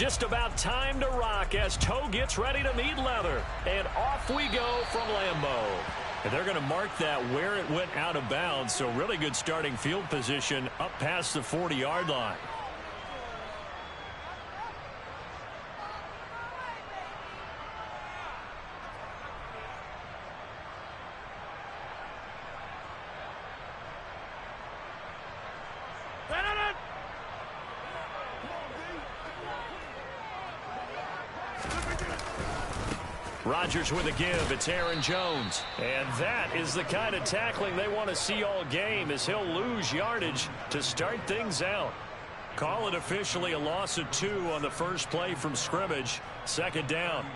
Just about time to rock as toe gets ready to meet leather. And off we go from Lambeau. And they're going to mark that where it went out of bounds. So really good starting field position up past the 40-yard line. Rodgers with a give. It's Aaron Jones. And that is the kind of tackling they want to see all game, as he'll lose yardage to start things out. Call it officially a loss of 2 on the first play from scrimmage. Second down.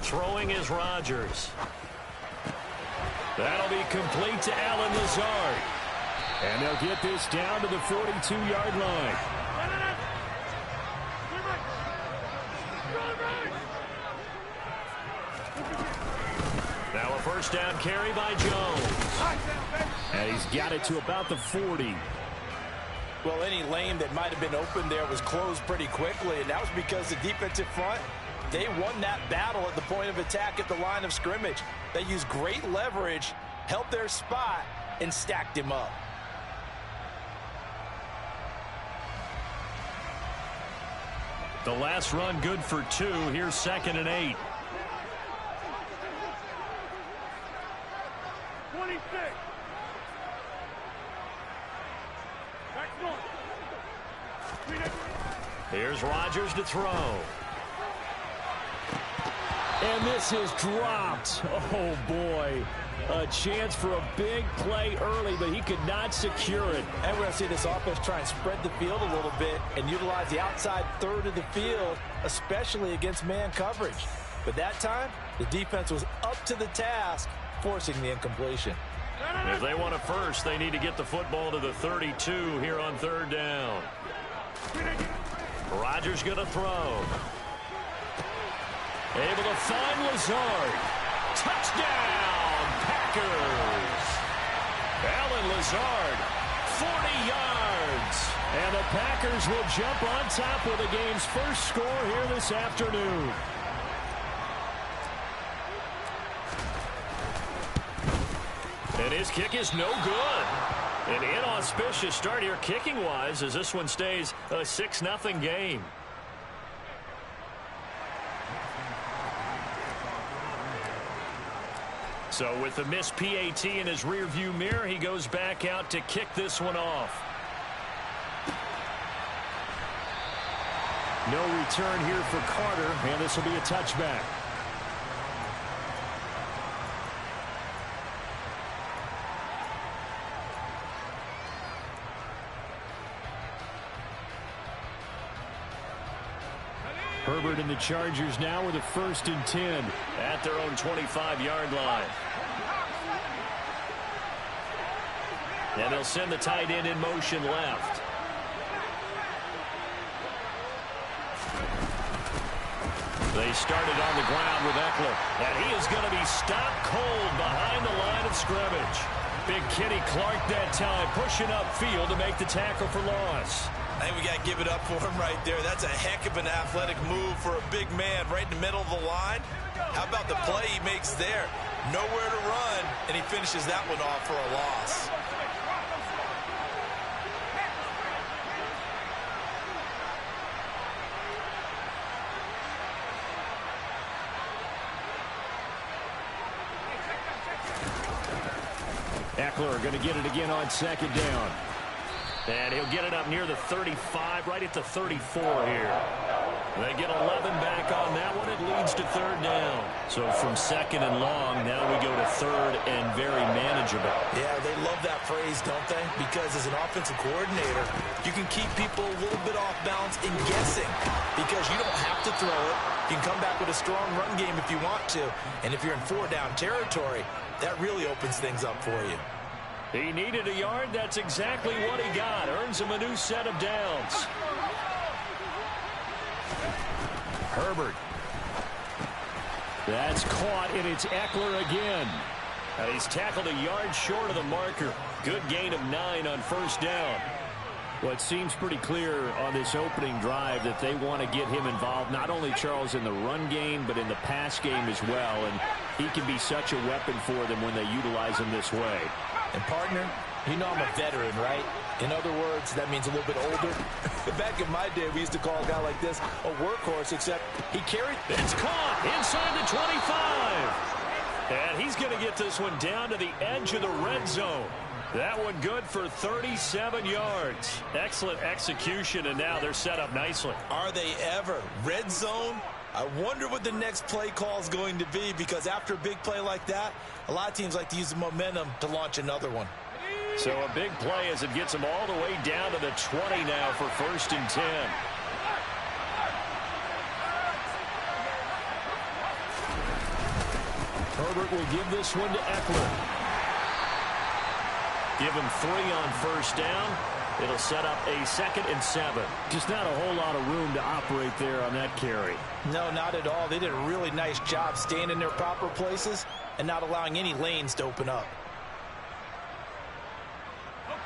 Throwing is Rodgers. That'll be complete to Allen Lazard. And they'll get this down to the 42-yard line. Now a first down carry by Jones. And he's got it to about the 40. Well, any lane that might have been open there was closed pretty quickly, and that was because the defensive front, they won that battle at the point of attack at the line of scrimmage. They used great leverage, held their spot, and stacked him up. The last run good for 2. Here's 2nd and 8. 26. Here's Rodgers to throw. And this is dropped. Oh, boy. A chance for a big play early, but he could not secure it. And we're going to see this offense try and spread the field a little bit and utilize the outside third of the field, especially against man coverage. But that time, the defense was up to the task, forcing the incompletion. If they want a first, they need to get the football to the 32 here on 3rd down. Rodgers going to throw. Able to find Lazard. Touchdown, Packers. Allen Lazard, 40 yards. And the Packers will jump on top with the game's first score here this afternoon. And his kick is no good. An inauspicious start here kicking-wise as this one stays a 6-0 game. So with the missed PAT in his rearview mirror, he goes back out to kick this one off. No return here for Carter, and this will be a touchback. Herbert and the Chargers now with a 1st and 10 at their own 25-yard line. And they'll send the tight end in motion left. They started on the ground with Eckler, and he is going to be stopped cold behind the line of scrimmage. Big Kenny Clark that time pushing upfield to make the tackle for loss. I think we got to give it up for him right there. That's a heck of an athletic move for a big man right in the middle of the line. How about the play he makes there? Nowhere to run, and he finishes that one off for a loss. Eckler going to get it again on 2nd down. And he'll get it up near the 35, right at the 34 here. They get 11 back on that one. It leads to 3rd down. So from 2nd and long, now we go to 3rd and very manageable. Yeah, they love that phrase, don't they? Because as an offensive coordinator, you can keep people a little bit off balance in guessing because you don't have to throw it. You can come back with a strong run game if you want to. And if you're in 4-down territory, that really opens things up for you. He needed a yard. That's exactly what he got. Earns him a new set of downs. Herbert. That's caught, and it's Eckler again. And he's tackled a yard short of the marker. Good gain of 9 on first down. Well, it seems pretty clear on this opening drive that they want to get him involved, not only, Charles, in the run game, but in the pass game as well. And he can be such a weapon for them when they utilize him this way. And, partner, you know I'm a veteran, right? In other words, that means a little bit older. Back in my day, we used to call a guy like this a workhorse, except he carried. It's caught inside the 25. And he's going to get this one down to the edge of the red zone. That one good for 37 yards. Excellent execution, and now they're set up nicely. Are they ever? Red zone? I wonder what the next play call is going to be, because after a big play like that, a lot of teams like to use the momentum to launch another one. So a big play as it gets them all the way down to the 20 now for 1st and 10. Herbert will give this one to Eckler. Give him 3 on first down. It'll set up a 2nd and 7. Just not a whole lot of room to operate there on that carry. No, not at all. They did a really nice job staying in their proper places and not allowing any lanes to open up.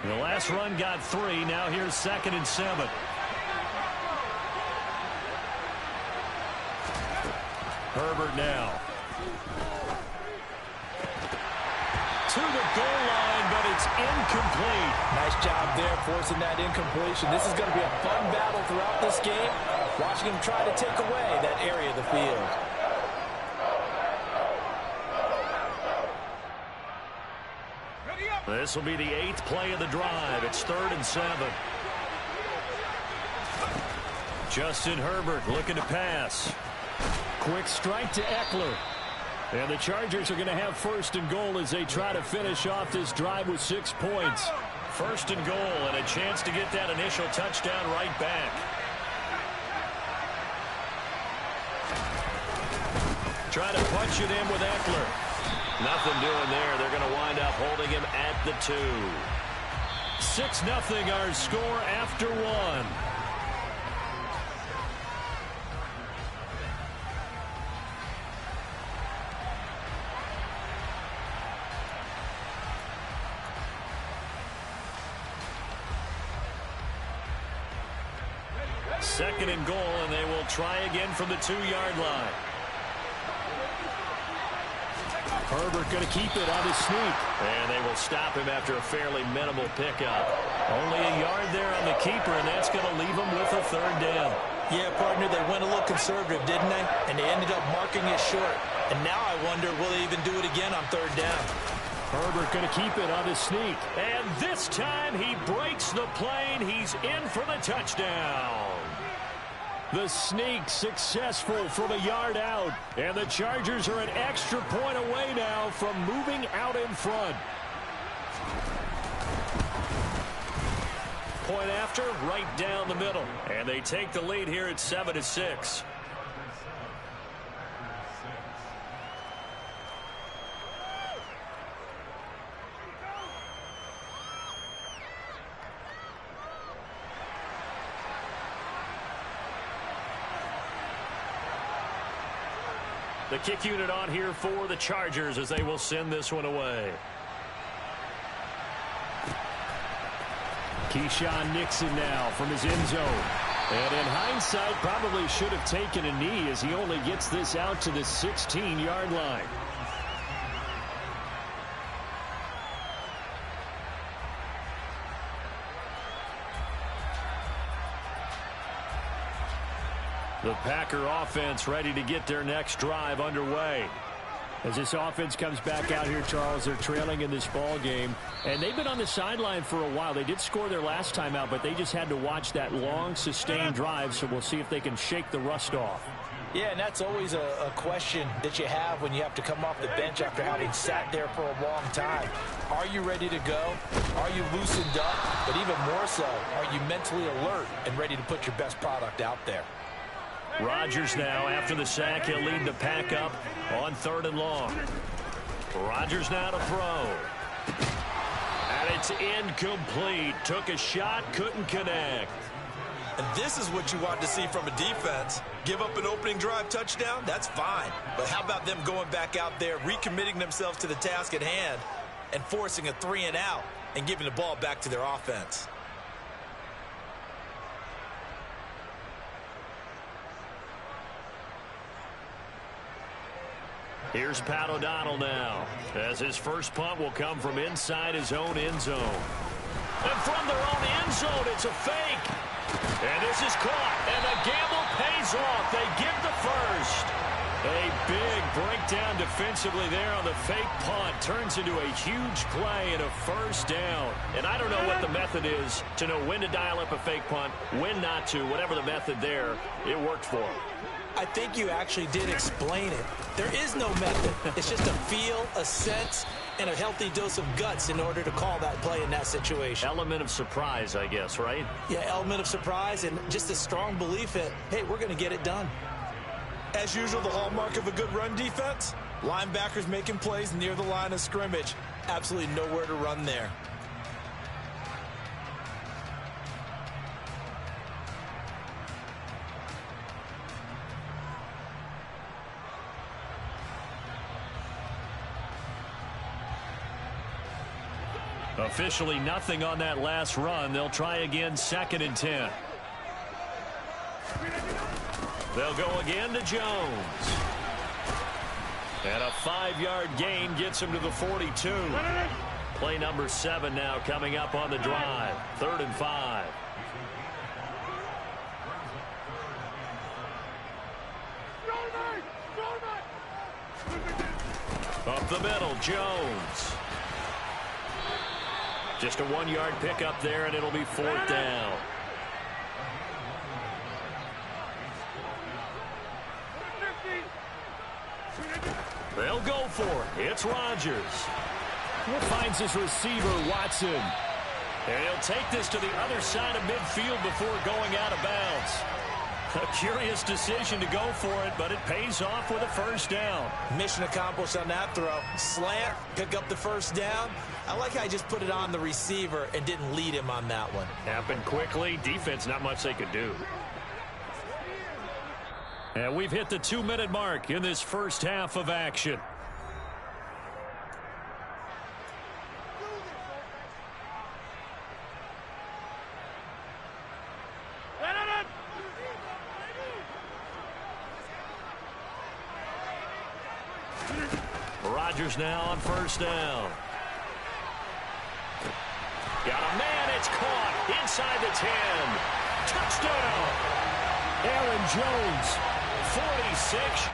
The last run got 3. Now here's 2nd and 7. Herbert now. To the goal line, but it's incomplete. Nice job there forcing that incompletion. This is going to be a fun battle throughout this game. Watching him try to take away that area of the field. This will be the 8th play of the drive. It's 3rd and 7. Justin Herbert looking to pass. Quick strike to Eckler. And the Chargers are going to have 1st and goal as they try to finish off this drive with 6 points. 1st and goal, and a chance to get that initial touchdown right back. Try to punch it in with Eckler. Nothing doing there. They're going to wind up holding him at the 2. 6-0 our score after 1. Second and goal, and they will try again from the 2-yard line. Herbert going to keep it on his sneak. And they will stop him after a fairly minimal pickup. Only a yard there on the keeper, and that's going to leave him with a 3rd down. Yeah, partner, they went a little conservative, didn't they? And they ended up marking it short. And now I wonder, will they even do it again on 3rd down? Herbert going to keep it on his sneak. And this time he breaks the plane. He's in for the touchdown. The sneak successful from a yard out. And the Chargers are an extra point away now from moving out in front. Point after, right down the middle. And they take the lead here at 7-6. The kick unit on here for the Chargers as they will send this one away. Keyshawn Nixon now from his end zone. And in hindsight, probably should have taken a knee as he only gets this out to the 16-yard line. The Packer offense ready to get their next drive underway. As this offense comes back out here, Charles, they're trailing in this ball game. And they've been on the sideline for a while. They did score their last time out, but they just had to watch that long, sustained drive. So we'll see if they can shake the rust off. Yeah, and that's always a question that you have when you have to come off the bench after having sat there for a long time. Are you ready to go? Are you loosened up? But even more so, are you mentally alert and ready to put your best product out there? Rodgers now, after the sack, he'll lead the pack up on 3rd and long. Rodgers now to throw. And it's incomplete. Took a shot, couldn't connect. And this is what you want to see from a defense. Give up an opening drive touchdown, that's fine. But how about them going back out there, recommitting themselves to the task at hand, and forcing a 3-and-out and giving the ball back to their offense? Here's Pat O'Donnell now, as his first punt will come from inside his own end zone. And from their own end zone, it's a fake. And this is caught, and the gamble pays off. They get the first. A big breakdown defensively there on the fake punt. Turns into a huge play and a first down. And I don't know what the method is to know when to dial up a fake punt, when not to. Whatever the method there, it worked for him. I think you actually did explain it. There is no method. It's just a feel, a sense, and a healthy dose of guts in order to call that play in that situation. Element of surprise, I guess, right? Yeah, element of surprise and just a strong belief that, hey, we're going to get it done. As usual, the hallmark of a good run defense, linebackers making plays near the line of scrimmage. Absolutely nowhere to run there. Officially nothing on that last run. They'll try again, 2nd and 10. They'll go again to Jones. And a 5-yard gain gets him to the 42. Play number 7 now coming up on the drive. 3rd and 5. Up the middle, Jones. Just a 1-yard pickup there, and it'll be 4th down. They'll go for it. It's Rodgers. Finds his receiver, Watson. And he'll take this to the other side of midfield before going out of bounds. A curious decision to go for it, but it pays off with a first down. Mission accomplished on that throw. Slant, pick up the first down. I like how I just put it on the receiver and didn't lead him on that one. Happened quickly. Defense, not much they could do. And we've hit the 2-minute mark in this first half of action. Rodgers now on first down. Got a man, it's caught inside the 10. Touchdown! Aaron Jones, 46.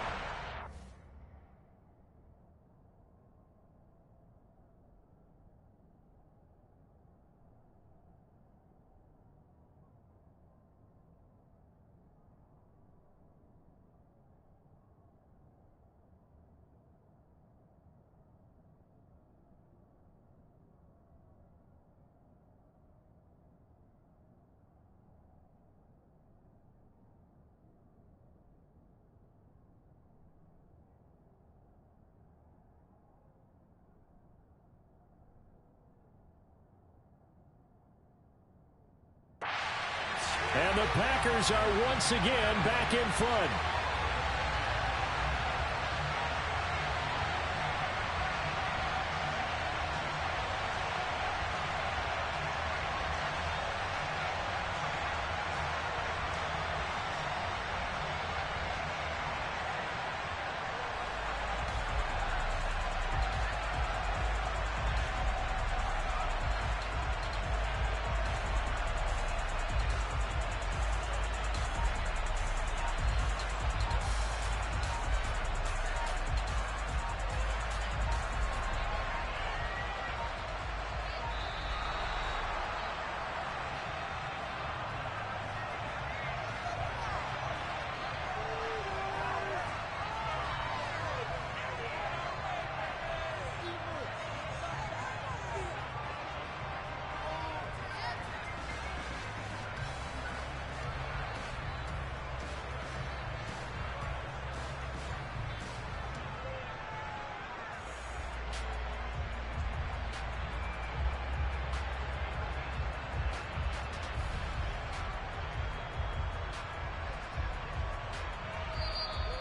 And the Packers are once again back in front.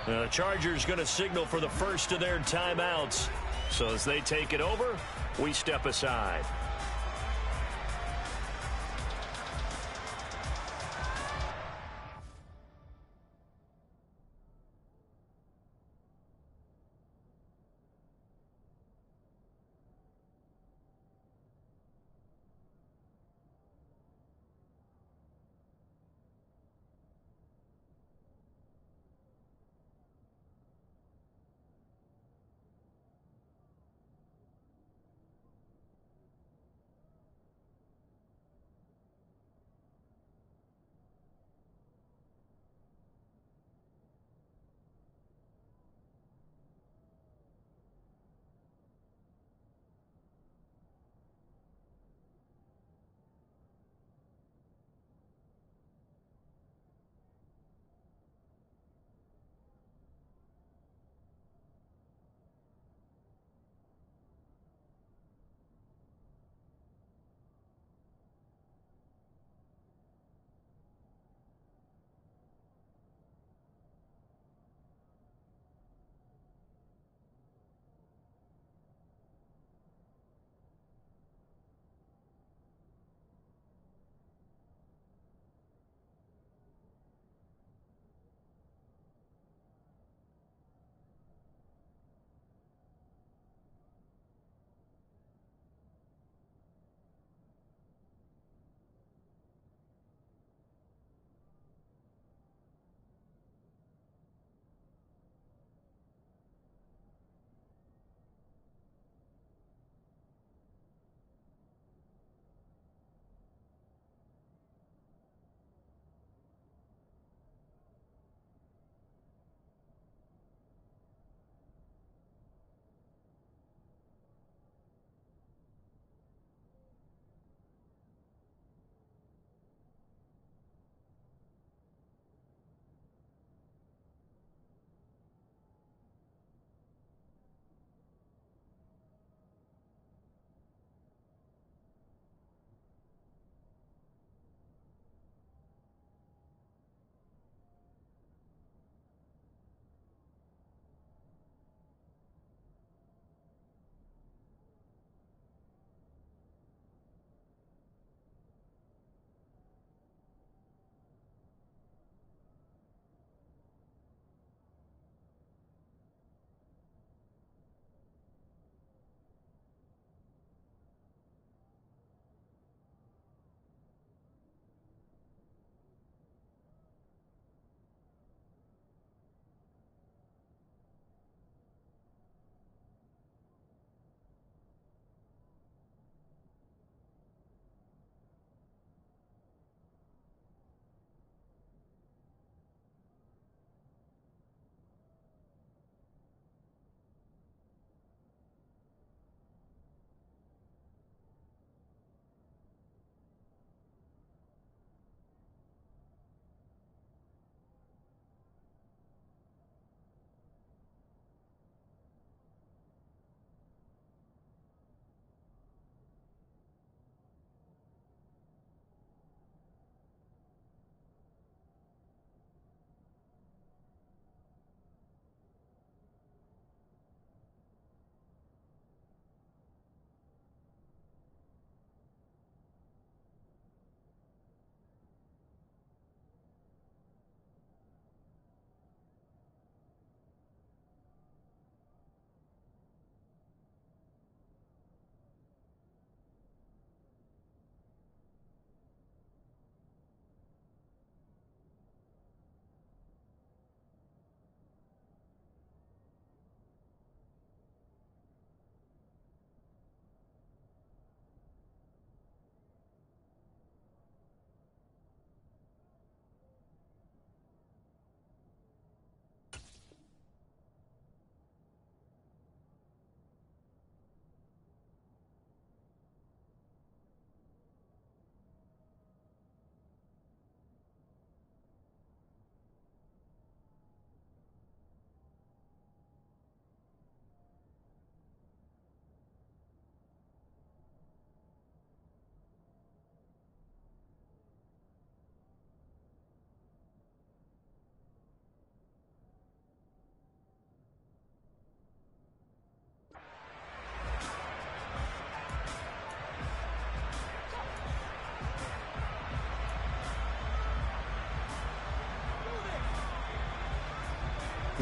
The Chargers going to signal for the first of their timeouts. So as they take it over, we step aside.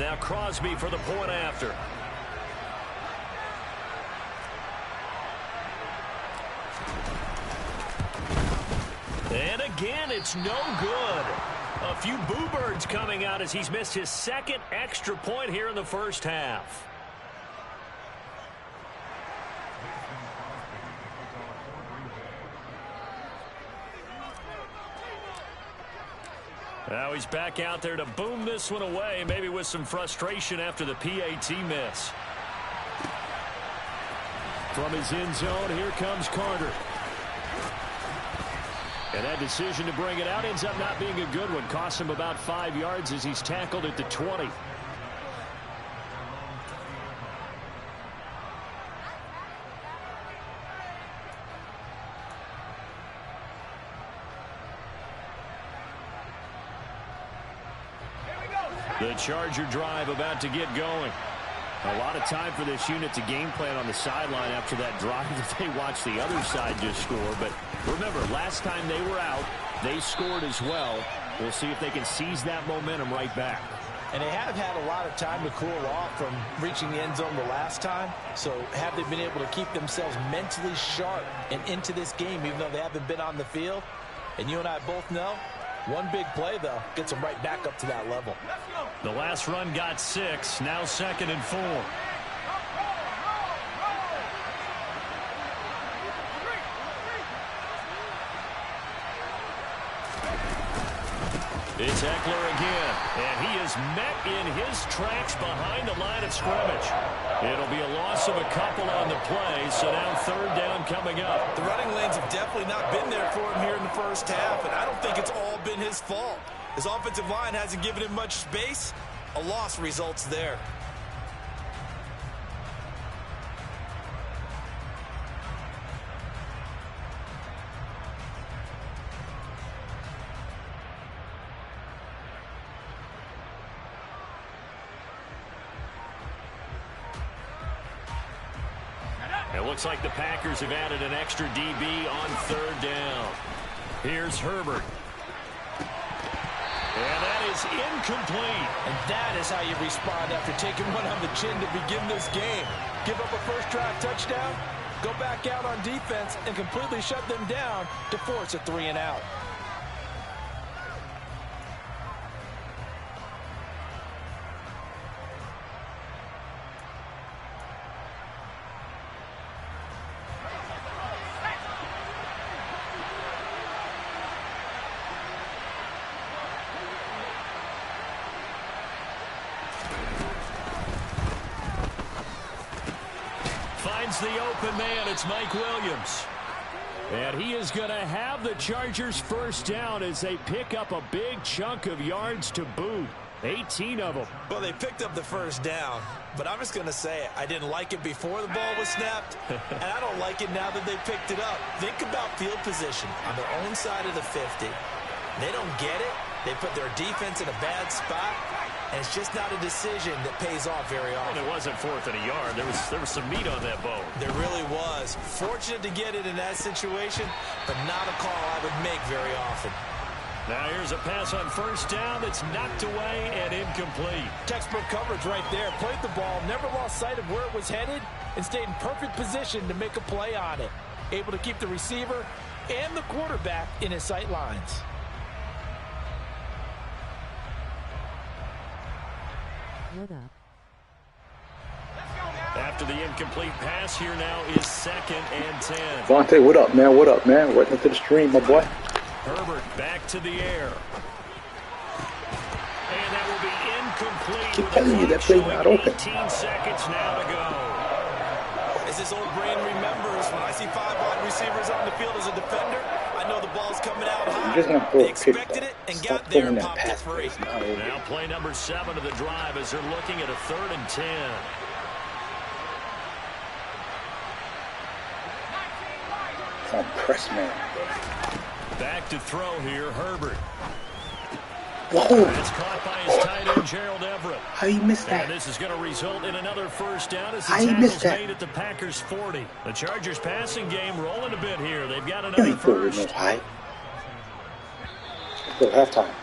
Now Crosby for the point after. And again, it's no good. A few boo birds coming out as he's missed his second extra point here in the first half. Now he's back out there to boom this one away, maybe with some frustration after the PAT miss. From his end zone, here comes Carter. And that decision to bring it out ends up not being a good one. Costs him about 5 yards as he's tackled at the 20. The Charger drive about to get going. A lot of time for this unit to game plan on the sideline after that drive that they watched the other side just score. But remember, last time they were out, they scored as well. We'll see if they can seize that momentum right back. And they have had a lot of time to cool off from reaching the end zone the last time. So have they been able to keep themselves mentally sharp and into this game, even though they haven't been on the field? And you and I both know, one big play, though, gets them right back up to that level. The last run got 6, now 2nd and 4. It's Eckler again, and he is met in his tracks behind the line of scrimmage. It'll be a loss of a couple on the play, so now 3rd down coming up. The running lanes have definitely not been there for him here in the first half, and I don't think it's all been his fault. His offensive line hasn't given him much space. A loss results there. It looks like the Packers have added an extra DB on 3rd down. Here's Herbert. And that is incomplete. And that is how you respond after taking one on the chin to begin this game. Give up a first-drive touchdown, go back out on defense, and completely shut them down to force a 3-and-out. The open man, it's Mike Williams. And he is going to have the Chargers first down as they pick up a big chunk of yards to boot. 18 of them. Well, they picked up the first down, but I'm just going to say it. I didn't like it before the ball was snapped, and I don't like it now that they picked it up. Think about field position on their own side of the 50. They don't get it. They put their defense in a bad spot. And it's just not a decision that pays off very often. And it wasn't 4th and a yard. There was some meat on that bone. There really was. Fortunate to get it in that situation, but not a call I would make very often. Now here's a pass on 1st down that's knocked away and incomplete. Textbook coverage right there. Played the ball, never lost sight of where it was headed, and stayed in perfect position to make a play on it. Able to keep the receiver and the quarterback in his sight lines. What up? After the incomplete pass, here now is 2nd and 10. Vontae, what up, man? What up, man? Welcome to the stream, my boy. Herbert back to the air. And that will be incomplete. I keep telling you that play's not open. 18 seconds now to go. As this old brain remembers, when I see 5 wide receivers on the field as a defender, I know the ball's coming out high. You're just gonna throw They a pick. expected it and Stop got there throwing and that popped it pass. free. Now play number 7 of the drive as they're looking at a 3rd and 10. It's on press, man. Back to throw here, Herbert. Whoa! It's caught by his tight end, Gerald Everett. How you missed that? And this is going to result in another 1st down as the How you missed tackle's that? made at the Packers 40. The Chargers passing game rolling a bit here. They've got You another ain't throw it no 1st. high. Let's go halftime.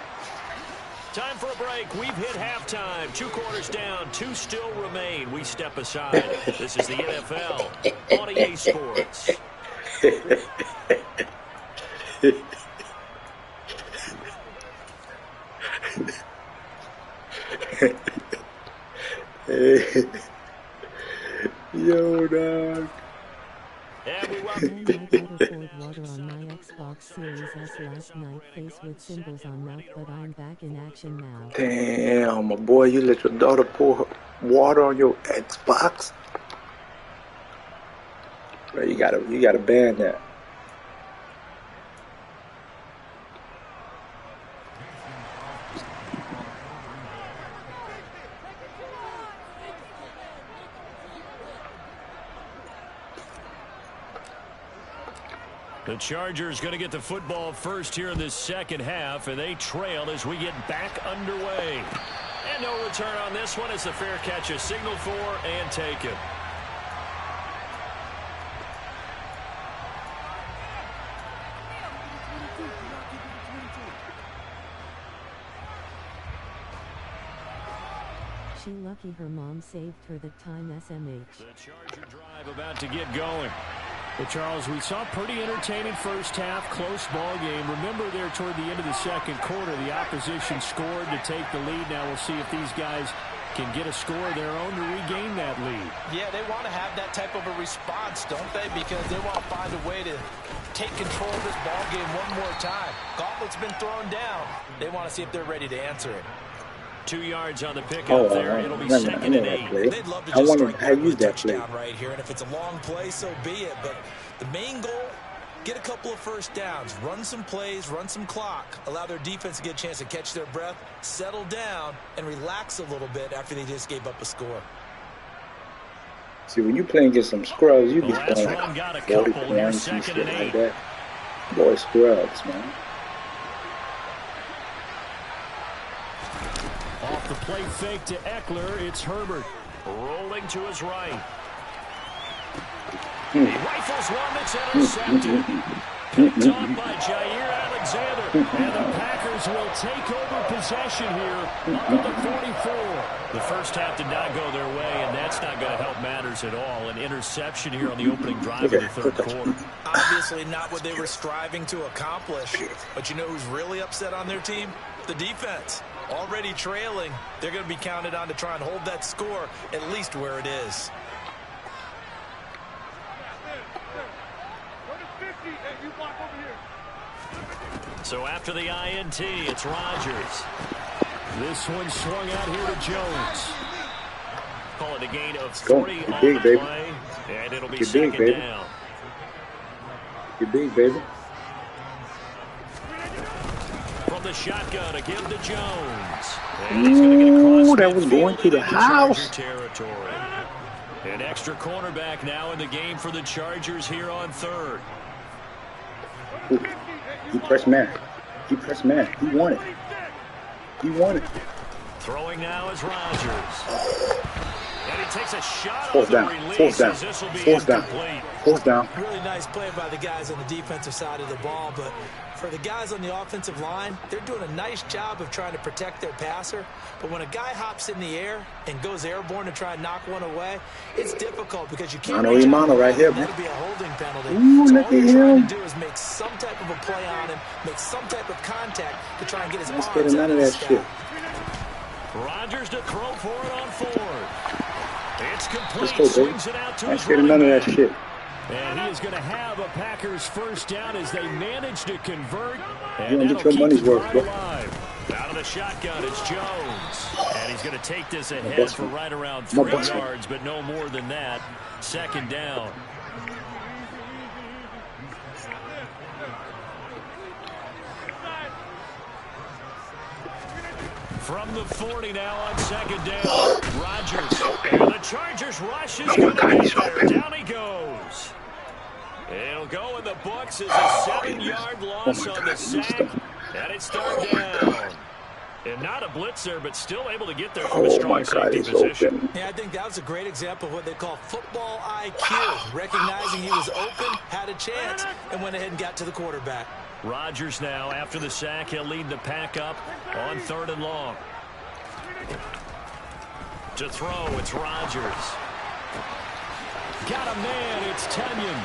Time for a break. We've hit halftime. 2 quarters down. 2 still remain. We step aside. This is the NFL on EA Sports. Yo, dog. And we And welcome. I got a poured water on my Xbox Series S last night, face with symbols on mouth, but I'm back in action now. Damn, my boy, you let your daughter pour water on your Xbox? Bro, you gotta ban that. The Chargers going to get the football first here in this second half, and they trail as we get back underway. And no return on this one as the fair catch is signaled for and taken. She lucky her mom saved her the time SMH. The Charger drive about to get going. Well, Charles, we saw pretty entertaining first half, close ball game. Remember there toward the end of the second quarter, the opposition scored to take the lead. Now we'll see if these guys can get a score of their own to regain that lead. Yeah, they want to have that type of a response, don't they? Because they want to find a way to take control of this ball game one more time. Gauntlet's been thrown down. They want to see if they're ready to answer it. 2 yards on the pickup there. It'll be second and 8. They'd love to I just wonder strike how out you with use a that play. touchdown right here, and if it's a long play, so be it. But the main goal, get a couple of first downs, run some plays, run some clock, allow their defense to get a chance to catch their breath, settle down, and relax a little bit after they just gave up a score. See, when you playing against some scrubs, you The be last scoring run got a like 40 couple. Here's points and second shit and like 8. that. Boy, scrubs, man. Off the play fake to Eckler, it's Herbert. Rolling to his right. He rifles one that's intercepted. Picked off by Jair Alexander. And the Packers will take over possession here up at the 44. The first half did not go their way, and that's not going to help matters at all. An interception here on the opening drive of the third quarter. Obviously not what they were striving to accomplish. But you know who's really upset on their team? The defense. Already trailing, they're going to be counted on to try and hold that score at least where it is. So after the INT, it's Rodgers. This one swung out here to Jones. Call it a gain of 3 on big, the baby. play, and it'll be Get big, second baby. down. You big, baby. From the shotgun to give to Jones. And he's going to get across Ooh, that was going midfield to the into Charger house. territory. An extra cornerback now in the game for the Chargers here on third. Ooh, he pressed man. He pressed man. He won it. He won it. Throwing now is Rodgers. And he takes a shot Fourth on down. the release. Fourth down. As this will be Fourth down. incomplete. Fourth down. Really nice play by the guys on the defensive side of the ball, but for the guys on the offensive line, they're doing a nice job of trying to protect their passer. But when a guy hops in the air and goes airborne to try and knock one away, it's difficult because you can't Mano reach a out. mano right here, That'll man. be a holding penalty. Ooh, So look all you're at trying him. to do is make some type of a play on him, make some type of contact to try and get his Let's arms get none out of the that sky. shit. Rodgers to throw for it on fourth. It's complete. Let's go, baby. Swings it out to Let's his get running none of that back. shit. And he is going to have a Packers first down as they manage to convert. You And don't that'll get your keep money's the worth, drive bro. alive. Out of the shotgun, it's Jones. And he's going to take this ahead best for friend. right around My 3 best friend. yards, but no more than that. Second down. From the 40 now on second down. Rodgers. And the Chargers rush is Oh, my going to God, get he's there. open. Down he goes. It'll go in the books as a 7-yard loss Oh, my on God, the he's sack. done. And it's third down. And not a blitzer, but still able to get there from a Oh strong my God, safety he's position. open. Yeah, I think that was a great example of what they call football IQ. Recognizing he was open, had a chance, and went ahead and got to the quarterback. Rodgers now, after the sack, he'll lead the pack up on 3rd and long. To throw, it's Rodgers. Got a man, it's Tonyan.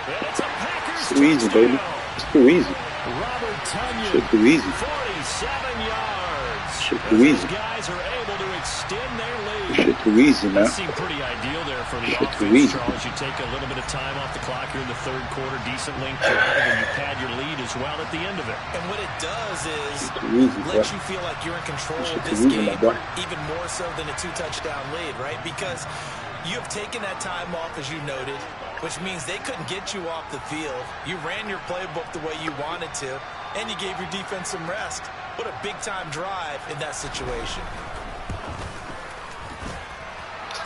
And it's a Packers too easy, baby. It's too easy. Robert Tonyan. Shit too easy. 47 yards. Shit too easy. Those guys are able to extend their lead. Shit too easy, man. That seemed pretty ideal there for the Shit too offense, easy. Charles. You take a little bit of time off the clock here in the 3rd quarter, decent length drive, and you pad your lead as well at the end of it. And what it does is easy, let you feel like you're in control of this easy, game, even more so than a 2-touchdown lead, right? Because you have taken that time off, as you noted, which means they couldn't get you off the field. You ran your playbook the way you wanted to, and you gave your defense some rest. What a big-time drive in that situation.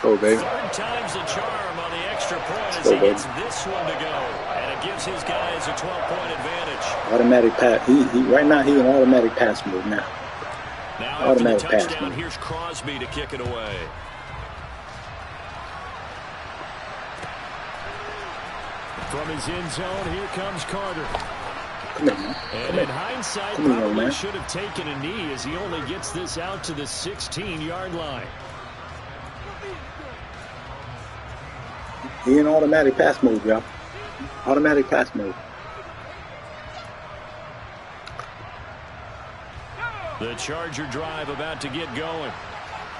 Go, baby. 3rd time's the charm on the extra point as he gets this one to go. And it gives his guys a 12-point advantage. Automatic pass. Right now, he's in automatic pass mode now. Now Automatic after the pass touchdown, mode. here's Crosby to kick it away. From his end zone, here comes Carter. Come on, man. And in hindsight, Come on, probably man. should have taken a knee as he only gets this out to the 16-yard line. He in automatic pass mode, y'all. Automatic pass mode. The Charger drive about to get going.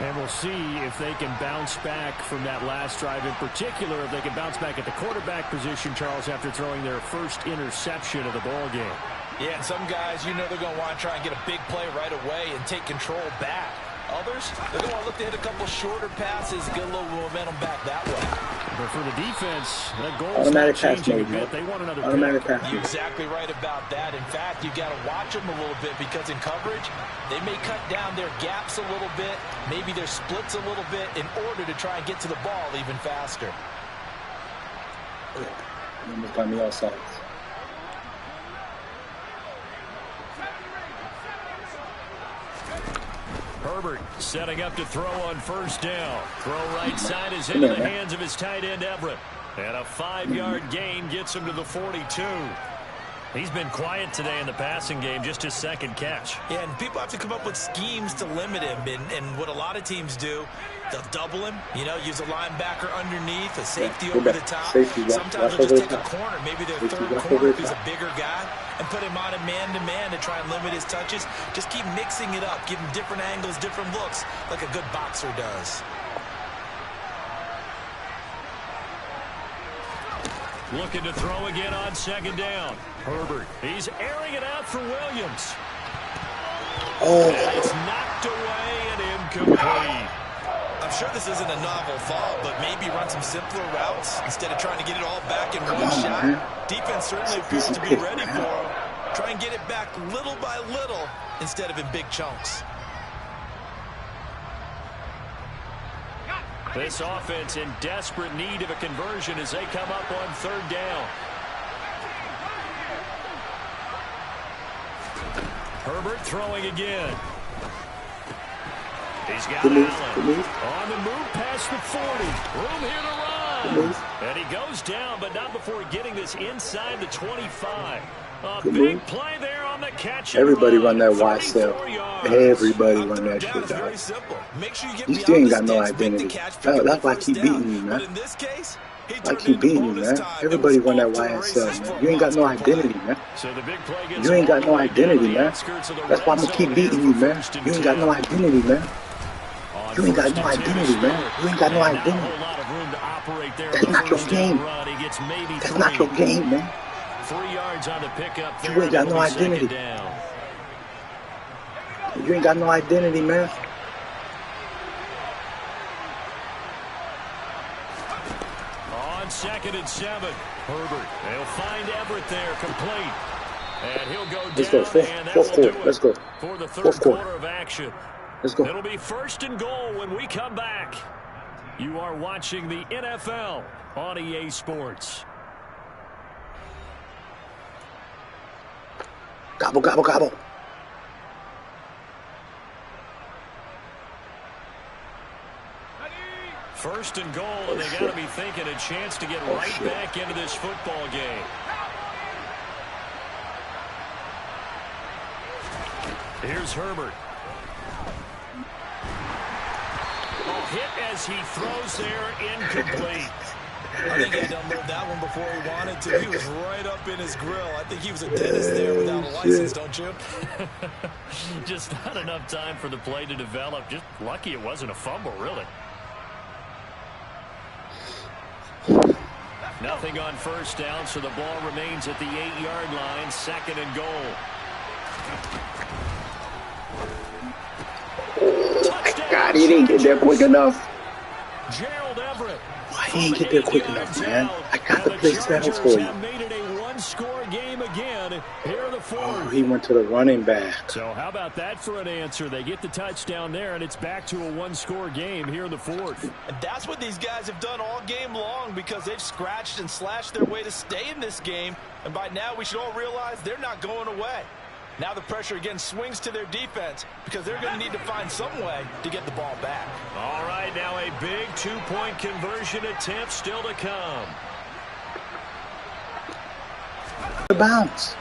And we'll see if they can bounce back from that last drive. In particular, if they can bounce back at the quarterback position, Charles, after throwing their first interception of the ball game. Yeah, and some guys, you know they're going to want to try and get a big play right away and take control back. Others, they're going to want to look to hit a couple shorter passes, get a little momentum back that way. But for the defense, that goal's Automatic not pass changing a mode, bit. man. They want another Automatic pick. pass You're mode. exactly right about that. In fact, you got to watch them a little bit because in coverage, they may cut down their gaps a little bit, maybe their splits a little bit in order to try and get to the ball even faster. Almost got me all sides. Herbert setting up to throw on 1st down. Throw right side is into the hands of his tight end, Everett. And a 5-yard gain gets him to the 42. He's been quiet today in the passing game, just his 2nd catch. Yeah, and people have to come up with schemes to limit him. And what a lot of teams do, they'll double him, you know, use a linebacker underneath, a safety over the top. Sometimes they'll just take a corner, maybe their 3rd corner if he's a bigger guy, and put him on a man-to-man to try and limit his touches. Just keep mixing it up, give him different angles, different looks, like a good boxer does. Looking to throw again on 2nd down. Herbert, he's airing it out for Williams. And it's knocked away and incomplete. I'm sure this isn't a novel thought, but maybe run some simpler routes instead of trying to get it all back in one shot. Defense certainly appears to be ready for him. Try and get it back little by little instead of in big chunks. This offense in desperate need of a conversion as they come up on 3rd down. Herbert throwing again. He's got Allen on the move past the 40. Room here to run. And he goes down, but not before getting this inside the 25. A big play there on the catch. Everybody run that YSL. Everybody run that shit, dog. You still ain't got no identity. That's why I keep beating you, man. I keep beating you, man. Everybody run that YSL, man. You ain't got no identity, man. You ain't got no identity, man. That's why I'm gonna keep beating you, man. You ain't got no identity, man. You ain't got no identity, man. You ain't got no identity. That's not your game. That's not your game, man. 3 yards on the pickup. You ain't got no identity. You ain't got no identity, man. On 2nd and 7, Herbert. They'll find Everett there, complete. And he'll go down. Let's go. Fourth quarter. Let's go. For the 3rd quarter of action. Let's go. It'll be 1st and goal when we come back. You are watching the NFL on EA Sports. Gobble, gobble, gobble. First and goal, and they got to be thinking a chance to get right back into this football game. Here's Herbert. Oh, hit as he throws there, incomplete. I think he had to unload that one before he wanted to. He was right up in his grill. I think he was a dentist there without a license, don't you? Just not enough time for the play to develop. Just lucky it wasn't a fumble, really. Nothing on first down, so the ball remains at the 8-yard line, 2nd and goal. Oh, God, he didn't get there quick enough. Gerald Everett. Why he didn't get there quick enough, man? I got the play settled for you. Made it a one-score game again. Here are the four. Oh, he went to the running back. So how about that for an answer? They get the touchdown there, and it's back to a one-score game here in the 4th. And that's what these guys have done all game long because they've scratched and slashed their way to stay in this game. And by now, we should all realize they're not going away. Now the pressure again swings to their defense because they're going to need to find some way to get the ball back. All right, now a big 2-point conversion attempt still to come. The bounce.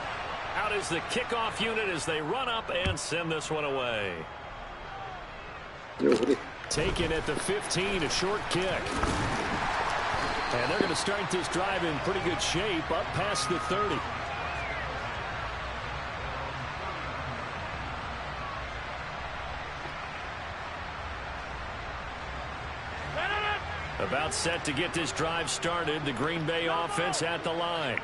Out is the kickoff unit as they run up and send this one away. Taken at the 15, a short kick. And they're going to start this drive in pretty good shape up past the 30. About set to get this drive started. The Green Bay offense at the line.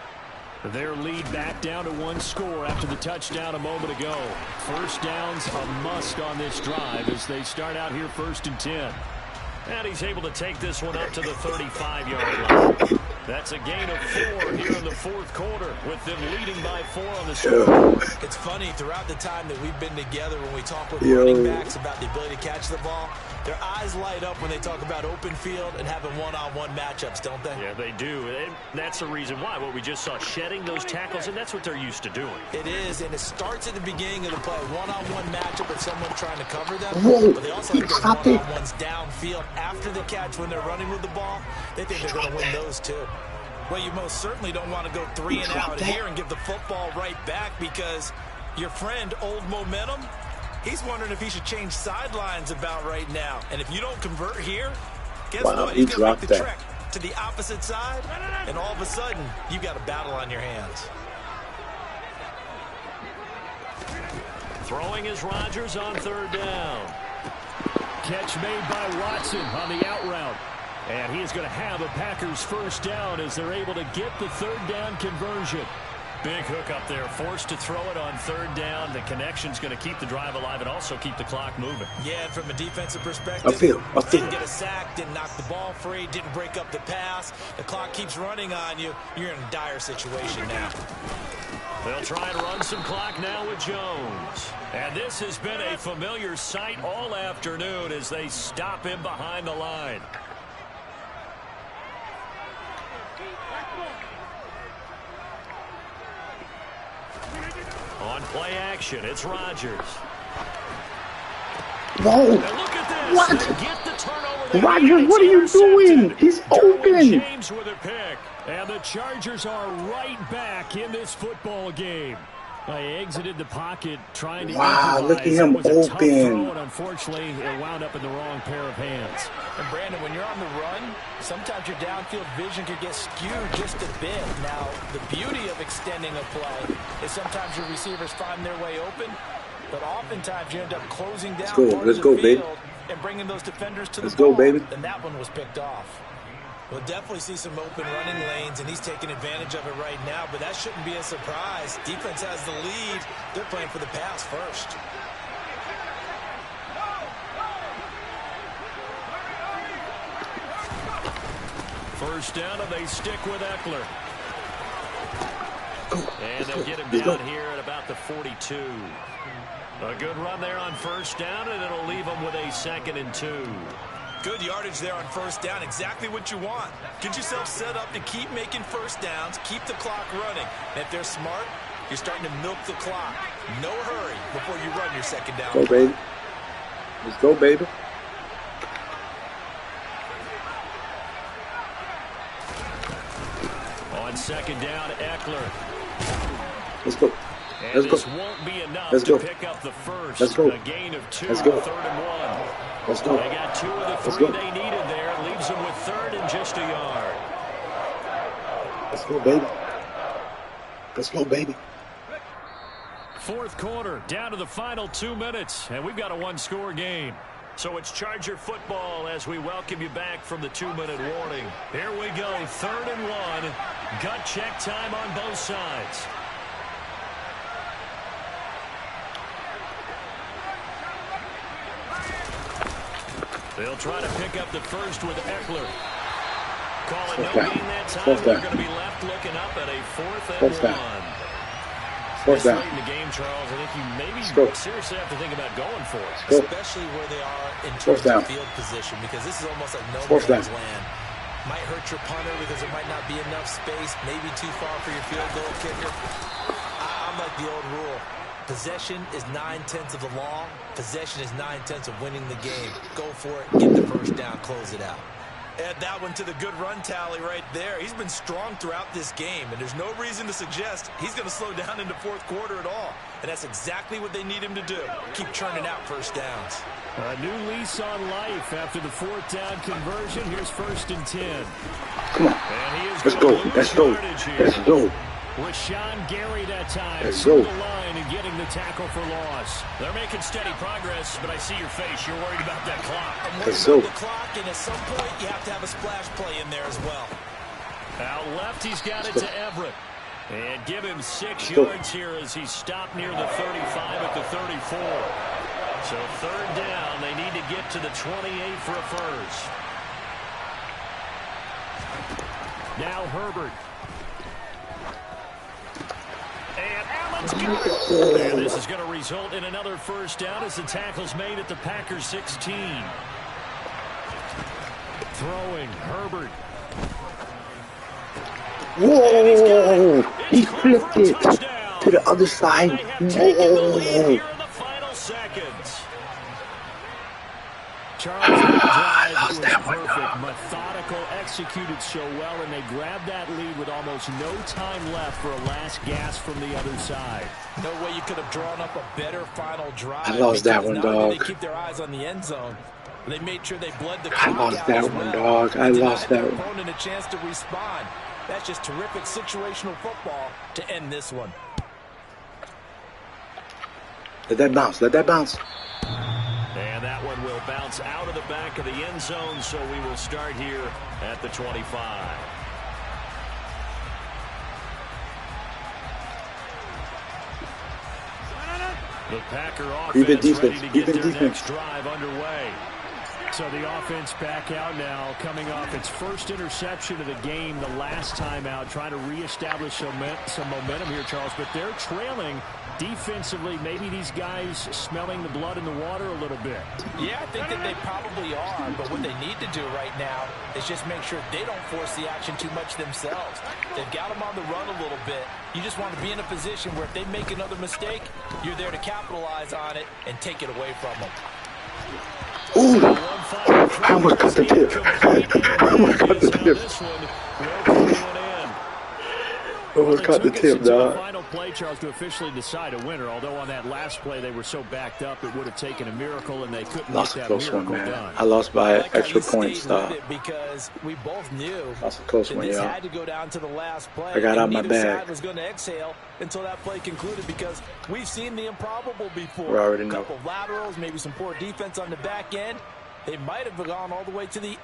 Their lead back down to 1 score after the touchdown a moment ago. First down's a must on this drive as they start out here 1st and 10. And he's able to take this one up to the 35-yard line. That's a gain of 4 here in the 4th quarter with them leading by 4 on the score. It's funny, throughout the time that we've been together when we talk with running backs about the ability to catch the ball, their eyes light up when they talk about open field and having one-on-one matchups, don't they? Yeah, they do. And that's the reason why. What we just saw, shedding those tackles, and that's what they're used to doing. It is, and it starts at the beginning of the play. One-on-one matchup with someone trying to cover them. Whoa, but they also have those one-on-ones downfield after the catch when they're running with the ball. They think they're going to win those too. Well, you most certainly don't want to go 3 and out here and give the football right back because your friend, Old Momentum, he's wondering if he should change sidelines about right now. And if you don't convert here, guess what? He's going to make the trek to the opposite side, and all of a sudden, you've got a battle on your hands. Throwing is Rodgers on 3rd down. Catch made by Watson on the out route. And he is going to have a Packers first down as they're able to get the 3rd down conversion. Big hook up there, forced to throw it on 3rd down. The connection's going to keep the drive alive and also keep the clock moving. Yeah, and from a defensive perspective, didn't get a sack, didn't knock the ball free, didn't break up the pass. The clock keeps running on you. You're in a dire situation now. They'll try and run some clock now with Jones. And this has been a familiar sight all afternoon as they stop him behind the line. On play action, it's Rodgers. Whoa! Look at this. What? Get the turnover. Rodgers, what are you doing? He's open. James with a pick. And the Chargers are right back in this football game. They exited the pocket trying to improvise. Look at him open. And unfortunately, it wound up in the wrong pair of hands. And Brandon, when you're on the run, sometimes your downfield vision could get skewed just a bit. Now, the beauty of extending a play is sometimes your receivers find their way open, but oftentimes you end up closing down Let's go, baby. And bringing those defenders to Let's the ball. go, baby. And that one was picked off. We'll definitely see some open running lanes, and he's taking advantage of it right now, but that shouldn't be a surprise. Defense has the lead. They're playing for the pass first. First down, and they stick with Eckler. And they'll get him down here at about the 42. A good run there on first down, and it'll leave them with a 2nd and 2. Good yardage there on first down. Exactly what you want. Get yourself set up to keep making first downs, keep the clock running. And if they're smart, you're starting to milk the clock. No hurry before you run your 2nd down. Go, baby. Let's go, baby. On 2nd down, Eckler. Let's go. And this won't be enough to pick up the first. Let's go. A gain of 2 Let's go. 3rd and 1. Let's go. They got 2 of the 3 they needed there. Leaves them with 3rd and just a yard. Let's go, baby. Let's go, baby. 4th quarter, down to the final 2 minutes, and we've got a 1-score game. So it's Charger football as we welcome you back from the 2-minute warning. Here we go, 3rd and 1. Gut check time on both sides. They'll try to pick up the first with Eckler. Call it no gain that time. They're going to be left looking up at a 4th and 1. Fourth down. Late in the game, Charles, I think you maybe seriously have to think about going for it. Especially where they are in terms of field position, because this is almost like no man's land. Might hurt your punter because there might not be enough space, maybe too far for your field goal kicker. I'm like the old rule. Possession is 9/10 of the law. Possession is 9/10 of winning the game. Go for it, get the first down, close it out. Add that one to the good run tally right there. He's been strong throughout this game, and there's no reason to suggest he's going to slow down into 4th quarter at all. And that's exactly what they need him to do. Keep churning out first downs. A new lease on life after the 4th down conversion. Here's 1st and 10. Come on. Let's go. Let's go. Let's go. Rashawn Gary that time. Let's through go. the line and getting the tackle for loss. They're making steady progress, but I see your face. You're worried about that clock. I'm worried about the clock, and at some point you have to have a splash play in there as well. Out left, he's got it to Everett. And give him 6 yards here as he's stopped near the 35 at the 34. So 3rd down, they need to get to the 28 for a first. Now Herbert. And Allen's got it. And this is going to result in another first down as the tackle's made at the Packers 16. Throwing Herbert. Whoa! He flipped it to the other side. Whoa! I lost that one. Perfect, methodical, executed so well, and they grabbed that lead with almost no time left for a last gasp from the other side. No way you could have drawn up a better final drive. I lost that one, dog. They keep their eyes on the end zone. They made sure they bled the I lost that one, dog. I lost that one. Opponent a chance to respond. That's just terrific situational football to end this one. Let that bounce. Let that bounce. And that one will bounce out of the back of the end zone, so we will start here at the 25. The Packer offense ready to get their next drive underway. So the offense back out now, coming off its first interception of the game the last time out, trying to reestablish some momentum here, Charles. But they're trailing defensively. Maybe these guys smelling the blood in the water a little bit. Yeah, I think that they probably are. But what they need to do right now is just make sure they don't force the action too much themselves. They've got them on the run a little bit. You just want to be in a position where if they make another mistake, you're there to capitalize on it and take it away from them. Ooh, I almost cut the tip. I almost cut the tip. Almost cut the tip, dog. Final play, Charles, to officially decide a winner. Although on that last play they were so backed up, it would have taken a miracle, and they couldn't lost get a that close miracle one, man. done. I lost by extra points, dog. Because we both knew that's a close one, this y'all. had to go down to the last play. I got out my bag. Side was going to exhale until that play concluded, because we've seen the improbable before. We already know. A couple laterals, maybe some poor defense on the back end. They might have gone all the way to the end.